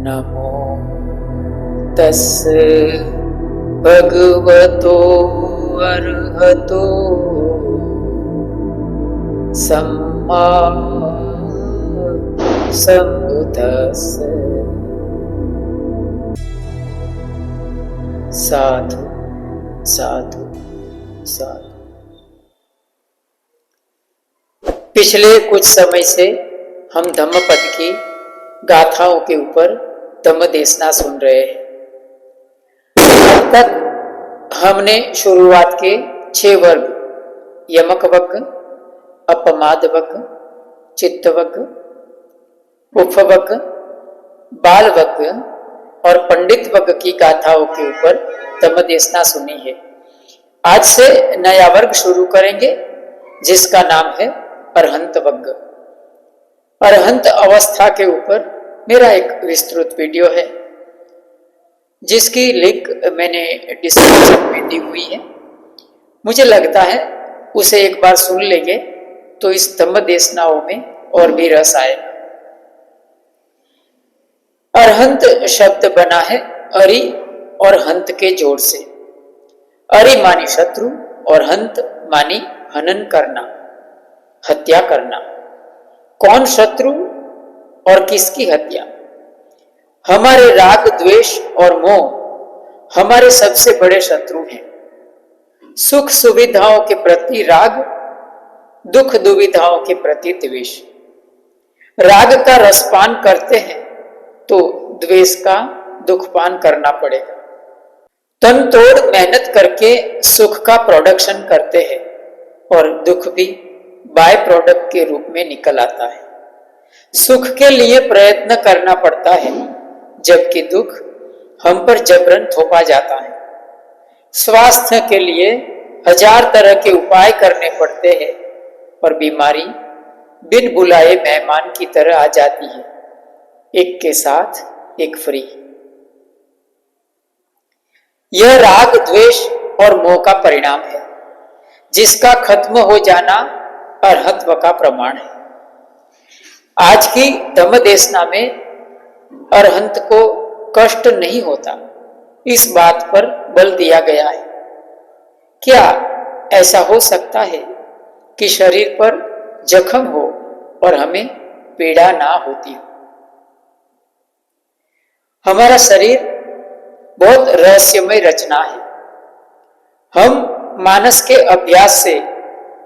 नमो तस्स भगवतो अरहतो सम्मा सम्बुद्धस्स। साधु साधु साधु। पिछले कुछ समय से हम धम्मपद की गाथाओं के ऊपर धम्म देशना सुन रहे हैं। अब तक हमने शुरुआत के 6 वर्ग यमक वर्ग, अपमाद वर्ग, चित्त वर्ग, उफ वर्ग, बाल वर्ग और पंडित वर्ग की गाथाओं के ऊपर धम्म देशना सुनी है। आज से नया वर्ग शुरू करेंगे जिसका नाम है अरहंत वर्ग। अरहंत अवस्था के ऊपर मेरा एक विस्तृत वीडियो है जिसकी लिंक मैंने डिस्क्रिप्शन में दी हुई है। मुझे लगता है उसे एक बार सुन लेंगे तो इस धम्म देशनाओं में और भी रस आएगा। अरहंत शब्द बना है अरि और हंत के जोड़ से। अरि मानी शत्रु और हंत मानी हनन करना, हत्या करना। कौन शत्रु और किसकी हत्या? हमारे राग, द्वेष और मोह हमारे सबसे बड़े शत्रु हैं। सुख सुविधाओं के प्रति राग, दुख दुविधाओं के प्रति द्वेष। राग का रसपान करते हैं तो द्वेष का दुखपान करना पड़ेगा। तन तोड़ मेहनत करके सुख का प्रोडक्शन करते हैं और दुख भी बाय प्रोडक्ट के रूप में निकल आता है। सुख के लिए प्रयत्न करना पड़ता है जबकि दुख हम पर जबरन थोपा जाता है। स्वास्थ्य के लिए 1000 तरह के उपाय करने पड़ते हैं और बीमारी बिन बुलाए मेहमान की तरह आ जाती है, एक के साथ एक फ्री। यह राग, द्वेष और मोह का परिणाम है जिसका खत्म हो जाना अरहत्व का प्रमाण है। आज की धम्म देशना में अरहंत को कष्ट नहीं होता, इस बात पर बल दिया गया है। क्या ऐसा हो सकता है कि शरीर पर जख्म हो और हमें पीड़ा ना होती हो? हमारा शरीर बहुत रहस्यमय रचना है। हम मानस के अभ्यास से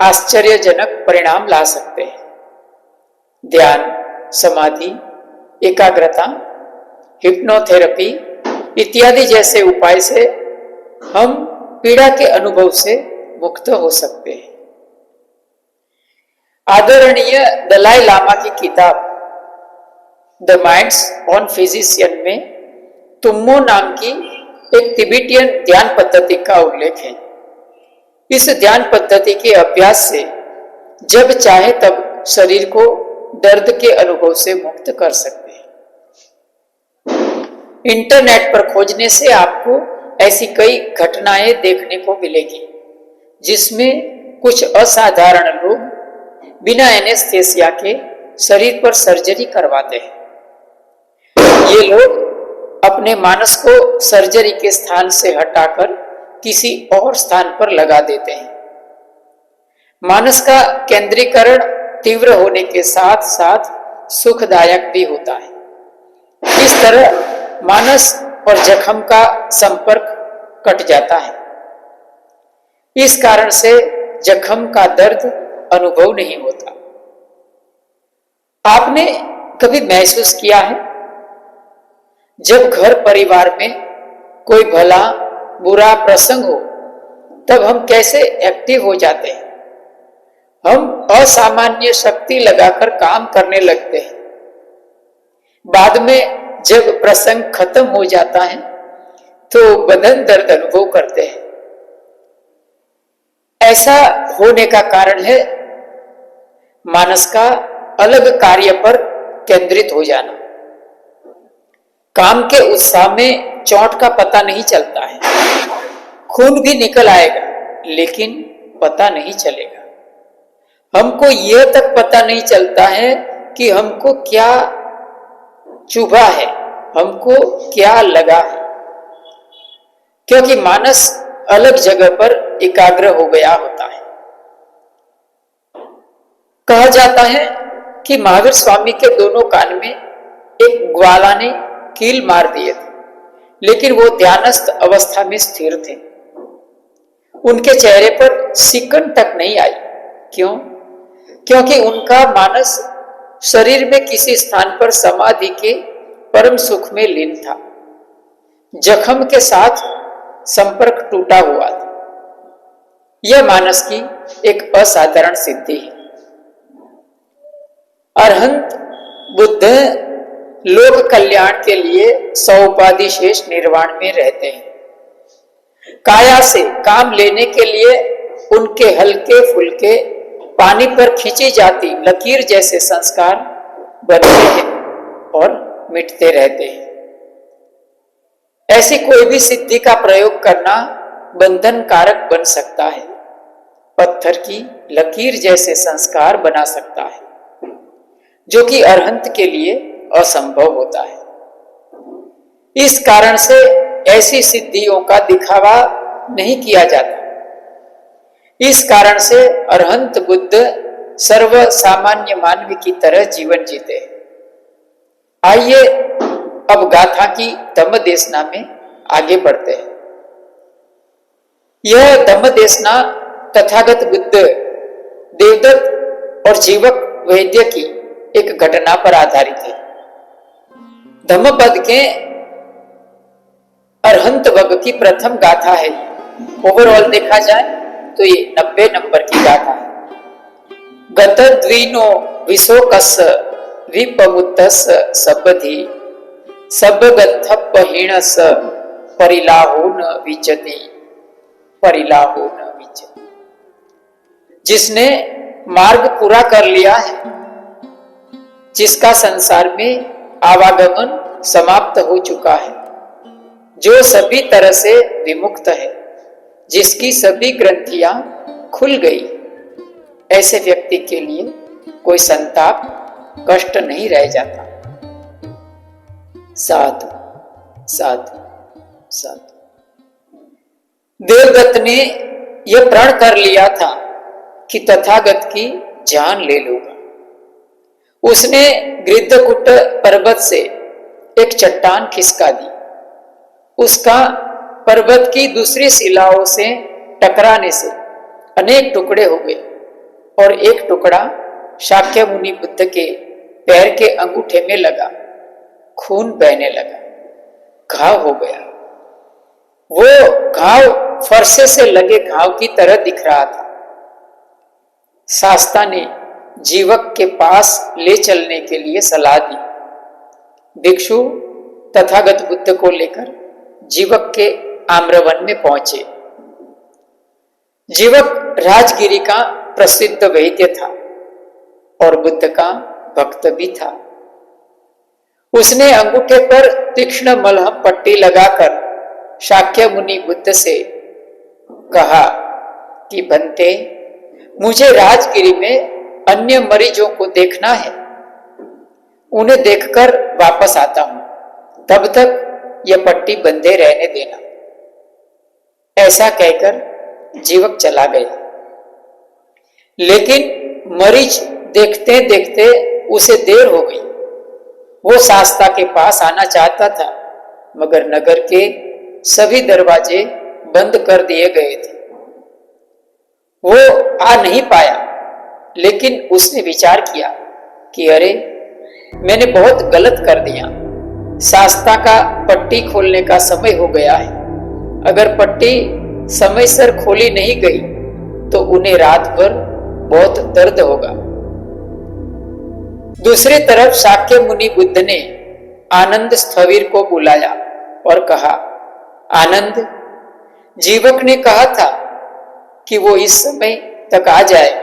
आश्चर्यजनक परिणाम ला सकते हैं। ध्यान, समाधि, एकाग्रता, हिप्नोथेरेपी इत्यादि जैसे उपाय से हम पीड़ा के अनुभव से मुक्त हो सकते हैं। आदरणीय दलाई लामा की किताब द माइंड्स ऑन फिजिशियन में तुम्मो नाम की एक तिबेटियन ध्यान पद्धति का उल्लेख है। इस ध्यान पद्धति के अभ्यास से जब चाहे तब शरीर को दर्द के अनुभव से मुक्त कर सकते हैं। इंटरनेट पर खोजने से आपको ऐसी कई घटनाएं देखने को मिलेगी जिसमें कुछ असाधारण लोग बिना एनेस्थेसिया के शरीर पर सर्जरी करवाते हैं। ये लोग अपने मानस को सर्जरी के स्थान से हटाकर किसी और स्थान पर लगा देते हैं। मानस का केंद्रीकरण तीव्र होने के साथ साथ सुखदायक भी होता है। इस तरह मानस और जख्म का संपर्क कट जाता है। इस कारण से जख्म का दर्द अनुभव नहीं होता। आपने कभी महसूस किया है जब घर परिवार में कोई भला बुरा प्रसंग हो तब हम कैसे एक्टिव हो जाते हैं? हम असामान्य शक्ति लगाकर काम करने लगते हैं। बाद में जब प्रसंग खत्म हो जाता है तो बदन दर्द अनुभव करते हैं। ऐसा होने का कारण है मानस का अलग कार्य पर केंद्रित हो जाना। काम के उत्साह में चोट का पता नहीं चलता है। खून भी निकल आएगा लेकिन पता नहीं चलेगा। हमको यह तक पता नहीं चलता है कि हमको क्या चुभा है हमको क्या लगा है, क्योंकि मानस अलग जगह पर एकाग्र हो गया होता है। कहा जाता है कि महावीर स्वामी के दोनों कान में एक ग्वाला ने कील मार दिए थे, लेकिन वो ध्यानस्थ अवस्था में स्थिर थे। उनके चेहरे पर सिकन तक नहीं आई। क्यों? क्योंकि उनका मानस शरीर में किसी स्थान पर समाधि के परम सुख में लीन था। जख्म के साथ संपर्क टूटा हुआ था। यह मानस की एक असाधारण सिद्धि है। अरहंत बुद्ध लोक कल्याण के लिए सौपाधि शेष निर्वाण में रहते हैं। काया से काम लेने के लिए उनके हल्के फुल्के पानी पर खींची जाती लकीर जैसे संस्कार बनते हैं और मिटते रहते हैं। ऐसी कोई भी सिद्धि का प्रयोग करना बंधन कारक बन सकता है, पत्थर की लकीर जैसे संस्कार बना सकता है, जो कि अरहंत के लिए असंभव होता है। इस कारण से ऐसी सिद्धियों का दिखावा नहीं किया जाता। इस कारण से अरहंत बुद्ध सर्व सामान्य मानव की तरह जीवन जीते हैं। आइए अब गाथा की धम्म देशना में आगे बढ़ते हैं। यह धम्म देशना तथागत बुद्ध, देवदत्त और जीवक वैद्य की एक घटना पर आधारित है। धम्मपद के अरहंत वर्ग की प्रथम गाथा है। ओवरऑल देखा जाए तो ये 90 नंबर की गाथा है। गतद्वीनो विशोकस विपमुत्तस सबधि सबगत्थपहीणस परिलाहो न विचति परिलाहो न विचति। जिसने मार्ग पूरा कर लिया है, जिसका संसार में आवागमन समाप्त हो चुका है, जो सभी तरह से विमुक्त है, जिसकी सभी ग्रंथियां खुल गई, ऐसे व्यक्ति के लिए कोई संताप कष्ट नहीं रह जाता। साधु साधु साधु। देवदत्त ने यह प्रण कर लिया था कि तथागत की जान ले लूंगा। उसने गृद्धकुट पर्वत से एक चट्टान खिसका दी। उसका पर्वत की दूसरी शिलाओं से टकराने से अनेक टुकड़े हो गए और एक टुकड़ा शाक्य मुनि बुद्ध के पैर के अंगूठे में लगा। खून बहने लगा, घाव हो गया। वो घाव फरसे से लगे घाव की तरह दिख रहा था। शास्ता ने जीवक के पास ले चलने के लिए सलाह दी। भिक्षु तथागत बुद्ध को लेकर जीवक के आम्रवन में पहुंचे। जीवक राजगिरी का प्रसिद्ध वैद्य था और बुद्ध का भक्त भी था। उसने अंगूठे पर तीक्ष्ण मलहम पट्टी लगाकर शाक्य मुनि बुद्ध से कहा कि बनते, मुझे राजगिरी में अन्य मरीजों को देखना है, उन्हें देखकर वापस आता हूं, तब तक यह पट्टी बंधे रहने देना। ऐसा कहकर जीवक चला गया। लेकिन मरीज देखते देखते उसे देर हो गई। वो शास्ता के पास आना चाहता था, मगर नगर के सभी दरवाजे बंद कर दिए गए थे। वो आ नहीं पाया। लेकिन उसने विचार किया कि अरे, मैंने बहुत गलत कर दिया। शास्ता का पट्टी खोलने का समय हो गया है। अगर पट्टी समय से खोली नहीं गई तो उन्हें रात भर बहुत दर्द होगा। दूसरी तरफ शाक्य मुनि बुद्ध ने आनंद स्थविर को बुलाया और कहा, आनंद, जीवक ने कहा था कि वो इस समय तक आ जाएगा,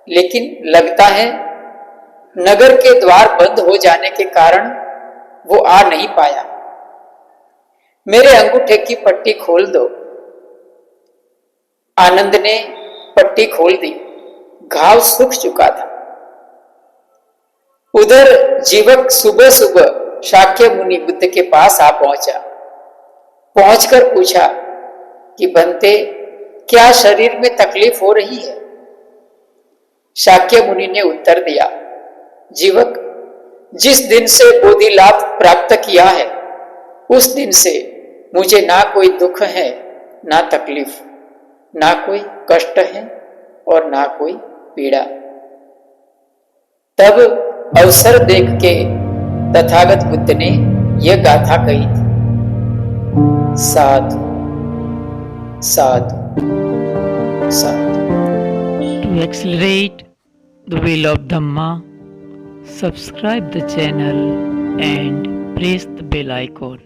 लेकिन लगता है नगर के द्वार बंद हो जाने के कारण वो आ नहीं पाया। मेरे अंगूठे की पट्टी खोल दो। आनंद ने पट्टी खोल दी। घाव सूख चुका था। उधर जीवक सुबह सुबह शाक्य मुनि बुद्ध के पास आ पहुंचा। पहुंचकर पूछा कि बनते, क्या शरीर में तकलीफ हो रही है? शाक्य मुनि ने उत्तर दिया, जीवक, जिस दिन से बोधि लाभ प्राप्त किया है उस दिन से मुझे ना कोई दुख है, ना तकलीफ, ना कोई कष्ट है और ना कोई पीड़ा। तब अवसर देख के तथागत बुद्ध ने यह गाथा कही थी, साधु साधु साधु। To accelerate the wheel of Dhamma, subscribe the channel and press the bell icon.